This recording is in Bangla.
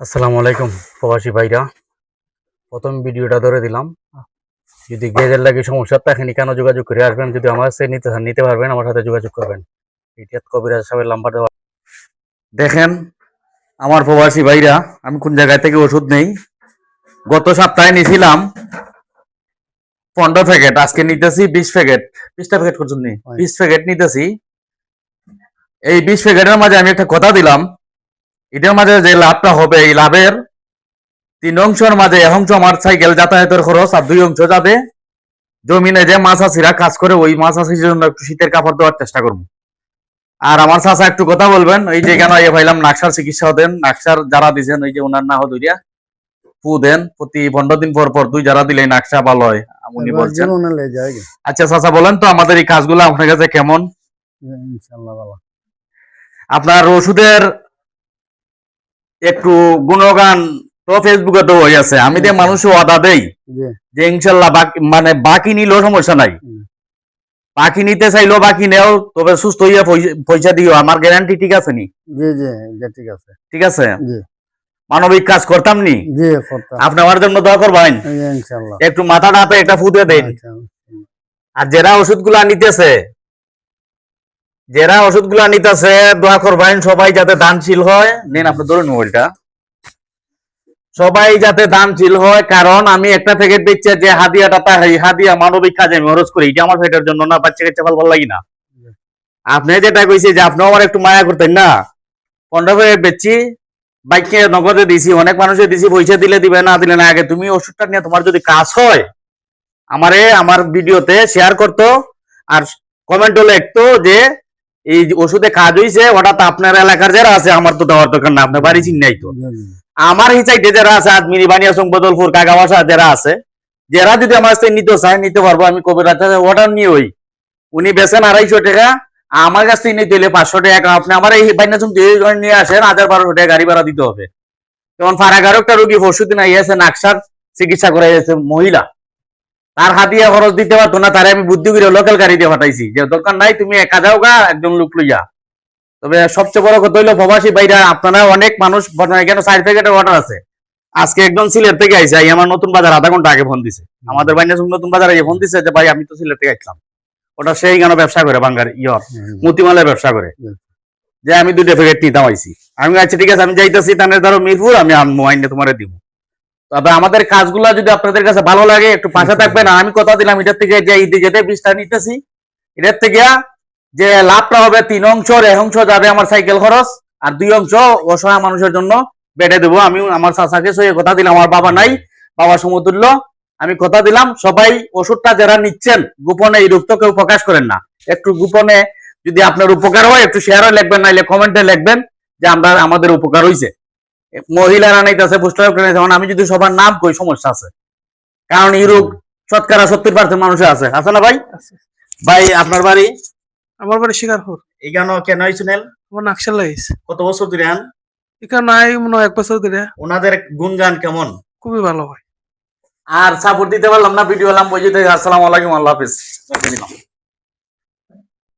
আসসালামু আলাইকুম প্রবাসী ভাইরা। প্রথম ভিডিওটা ধরে দিলাম। যদি গ্যাসের লাগে সমস্যা থাকে কেন যোগাযোগ করে আসবেন, যদি আমার সাথে নিতে পারবেন আমার সাথে যোগাযোগ করবেন। ইতিহাদ কবিরাজ সাহেবের নাম্বার দেওয়া। দেখেন আমার প্রবাসী ভাইরা, আমি কোন জায়গায় থেকে ওষুধ নেই। গত সপ্তাহে নিয়েছিলাম 15 প্যাকেট, আজকে নিতেছি 20 প্যাকেট। 20টা প্যাকেট করছেন নি, 20 প্যাকেট নিতেছি। এই 20 প্যাকেটের মাঝে আমি একটা কথা দিলাম, এটার মাঝে যে লাভটা হবে, এই লাভের 3 অংশের মাঝে 1 অংশ আমার সাইকেল যাতায়াতের খরচ, আর 2 অংশ যাবে জমিনে যে মাছ চাষিরা কাজ করে, ওই মাছ চাষির জন্য একটু শীতের কাপড় দেওয়ার চেষ্টা করবো। আর আমার চাষা একটু কথা বলবেন, ওই যে কেন ভাইলাম নাকসার চিকিৎসা দেন, নাকসার যারা দিচ্ছেন ওই যে ওনার না হদিয়া ফু দেন, প্রতি 15 দিন পর পর 2 যারা দিলে নাকসা ভালো হয় উনি বলছেন। আচ্ছা চাষা বলেন তো আমাদের এই কাজগুলো আপনার কাছে কেমন? ইনশাআল্লাহ ভালো। আপনার ওষুধের একটু গুণগান তো ফেসবুকে তো হয়ে আছে, আমি যে মানুষ ওয়াদা দেই যে ইনশাল্লাহ মানে বাকি নিলেও সমস্যা নাই, বাকি নিতে চাইলেও বাকি নেও, তবে সুস্থ হইয়া পয়সা দিও, আমার গ্যারান্টি ঠিক আছে নি? জি জি ঠিক আছে, ঠিক আছে। জি মানবিক কাজ করতাম নি, জি করতাম। আপনি আমার জন্য দোয়া করবেন ইনশাআল্লাহ। একটু মাথা নাতে একটা ফুটে দেন। আর যারা ওষুধগুলা নিতেছে দোয়া করবেন সবাই যাতে দানশীল হয়। নেন আপনি ধরুন মোবাইলটা, সবাই যাতে দানশীল হয়, কারণ আমি একটা প্যাকেট দিচ্ছি যে হাদিয়াটা, হাদিয়া মানবিক কাজে আমি খরচ করি, এটা আমার পেটের জন্য না, বাচ্চা কাচ্চা ভালো লাগি না। আপনি যেটা কইছে যে আপনি আমার একটু মায়া করতেন না, 15 প্যাকেট বেচছি, বাইককে নগদে দিছি, অনেক মানুষের দিছি, পয়সা দিলে দিবে না দিলে না, আগে তুমি ওষুধটা নিয়ে তোমার যদি কাজ হয় আমারে আমার ভিডিওতে শেয়ার করতো আর কমেন্টও লিখতো যে এই ওষুধে কাজ হইছে, হঠাৎ আপনার এলাকার যারা আছে আমার তো দেওয়ার দরকার না, আপনার বাড়ি চিন্নাই তো। আমার হিসাইতে যারা আছে আদমিরি বানিয়াসং বদলপুর কাগাবাসা যারা আছে, যারা যদি আমার কাছে নিতে চায় নিতে পারবো। আমি কবিরাজ অর্ডার নিয়ে ওই উনি বেচেন 250 টাকা, আমার কাছ থেকে নিতে হলে 500 টাকা। আপনি আমার এই বানিয়াসং নিয়ে আসেন, 1000-1200 টাকা গাড়ি ভাড়া দিতে হবে। যেমন ফারাগারও একটা রোগী পরশুদিন আইয়াছে, নাকসার চিকিৎসা করে মহিলা, তার হাতিয়া খরচ দিতে পারতো না, তারে আমি বুদ্ধি করে লোকাল গাড়ি দিয়ে পাঠাইছি, যে দরকার নাই তুমি একা যাও গা, একজন লোক লইয়া। তবে সবচেয়ে বড় কথা হইলো প্রবাসী ভাইরা, আপনারা অনেক মানুষ এখানে 4 প্যাকেটের অর্ডার আছে। আজকে একজন সিলেট থেকে আইসে, আমার নতুন বাজার আধা ঘন্টা আগে ফোন দিছে, আমাদের বাইনাসুং নতুন বাজারে ফোন দিছে যে ভাই আমি তো সিলেট থেকে আসলাম। ওটা সেই কেন ব্যবসা করে বাঙ্গার মতিমালের ব্যবসা করে, যে আমি 2টা প্যাকেট নিতাম আইসি। আমি আচ্ছা ঠিক আছে আমি যাইতেছি, তাহলে ধরো মিরপুর, আমি মোবাইল তোমারে দিব। তবে আমাদের কাজগুলা যদি আপনাদের কাছে ভালো লাগে একটু পাশে থাকবেন। আমি কথা দিলাম এটার থেকে যে যেতে 20টা নিতেছি, এটার থেকে যে লাভটা হবে 3 অংশের 1 অংশ যাবে আমার সাইকেল খরচ, আর 2 অংশ অসহায় মানুষের জন্য বেড়ে দেবো। আমি আমার চাচাকে সই কথা দিলাম, আমার বাবা নাই, বাবা সমতুল্য, আমি কথা দিলাম সবাই ওষুধটা যারা নিচ্ছেন গোপনে এই রূপ তো কেউ প্রকাশ করেন না, একটু গোপনে যদি আপনার উপকার হয় একটু শেয়ারও লিখবেন, নাইলে কমেন্টে লিখবেন যে আমাদের উপকার হয়েছে। মহিলারা নাইতেছে, পুষ্টক যেমন আমি যদি সবার নাম কই সমস্যা আছে, কারণ এই রোগ শতকরা 70% মানুষের আছে, আছে না ভাই? ভাই আপনার বাড়ি? আমার বাড়ি শিকারপুর। এখানে কেন আইছিলেন? আমার নাকশাল লাগিয়েছে। কত বছর ধরে আন? এখানে নাই মনে হয় 1 বছর ধরে। ওনাদের গুণগান কেমন? খুবই ভালো হয়। আর সাপোর্ট দিতে পারলাম না, ভিডিও হলাম বুঝিতে। আসসালামু আলাইকুম, আল্লাহ হাফেজ।